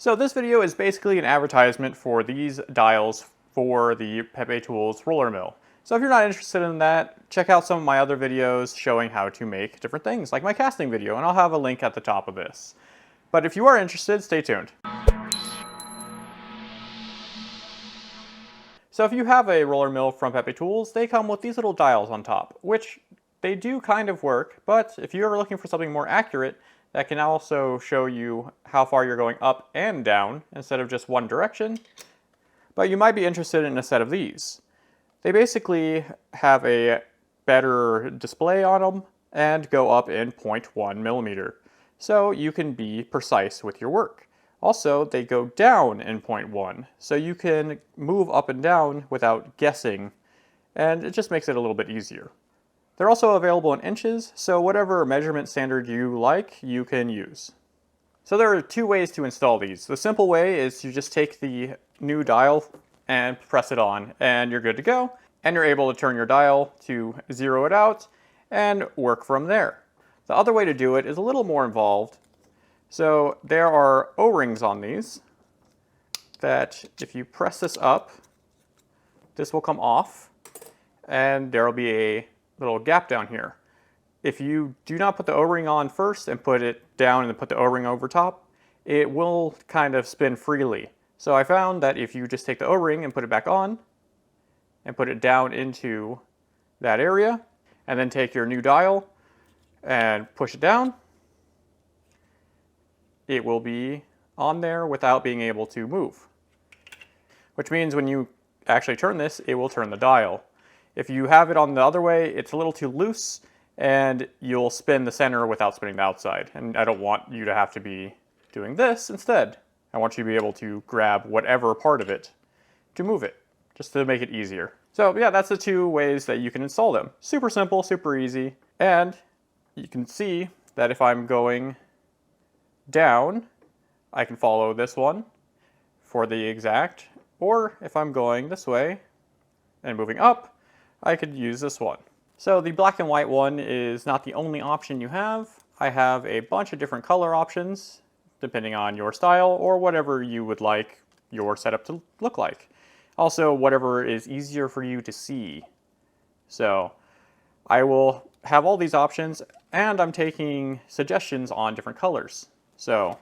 So this video is basically an advertisement for these dials for the Pepetools roller mill. So if you're not interested in that, check out some of my other videos showing how to make different things, like my casting video, and I'll have a link at the top of this. But if you are interested, stay tuned. So if you have a roller mill from Pepetools, they come with these little dials on top, which they do kind of work, but if you're looking for something more accurate, that can also show you how far you're going up and down instead of just one direction. But you might be interested in a set of these. They basically have a better display on them and go up in 0.1 millimeter. So you can be precise with your work. Also, they go down in 0.1, so you can move up and down without guessing, and it just makes it a little bit easier. They're also available in inches, so whatever measurement standard you like, you can use. So there are two ways to install these. The simple way is you just take the new dial and press it on, and you're good to go. And you're able to turn your dial to zero it out and work from there. The other way to do it is a little more involved. So there are O-rings on these that if you press this up, this will come off, and there will be a little gap down here. If you do not put the O-ring on first and put it down and then put the O-ring over top, it will kind of spin freely. So I found that if you just take the O-ring and put it back on and put it down into that area, and then take your new dial and push it down, it will be on there without being able to move. Which means when you actually turn this, it will turn the dial. If you have it on the other way, it's a little too loose and you'll spin the center without spinning the outside. And I don't want you to have to be doing this instead. I want you to be able to grab whatever part of it to move it, just to make it easier. So yeah, that's the two ways that you can install them. Super simple, super easy. And you can see that if I'm going down, I can follow this one for the exact, or if I'm going this way and moving up, I could use this one. So the black and white one is not the only option you have. I have a bunch of different color options depending on your style or whatever you would like your setup to look like. Also, whatever is easier for you to see. So I will have all these options, and I'm taking suggestions on different colors. So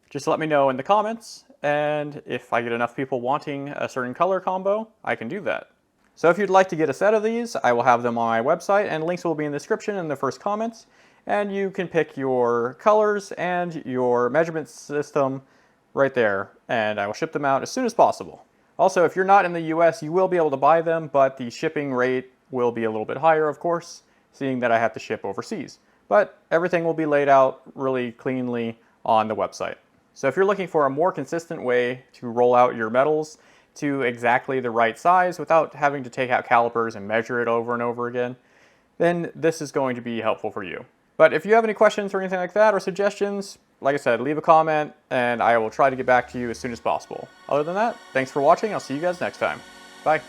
just let me know in the comments, and if I get enough people wanting a certain color combo, I can do that. So if you'd like to get a set of these, I will have them on my website, and links will be in the description in the first comments. And you can pick your colors and your measurement system right there, and I will ship them out as soon as possible. Also, if you're not in the US, you will be able to buy them, but the shipping rate will be a little bit higher, of course, seeing that I have to ship overseas. But everything will be laid out really cleanly on the website. So if you're looking for a more consistent way to roll out your metals to exactly the right size without having to take out calipers and measure it over and over again, then this is going to be helpful for you. But if you have any questions or anything like that or suggestions, like I said, leave a comment and I will try to get back to you as soon as possible. Other than that, thanks for watching. I'll see you guys next time. Bye.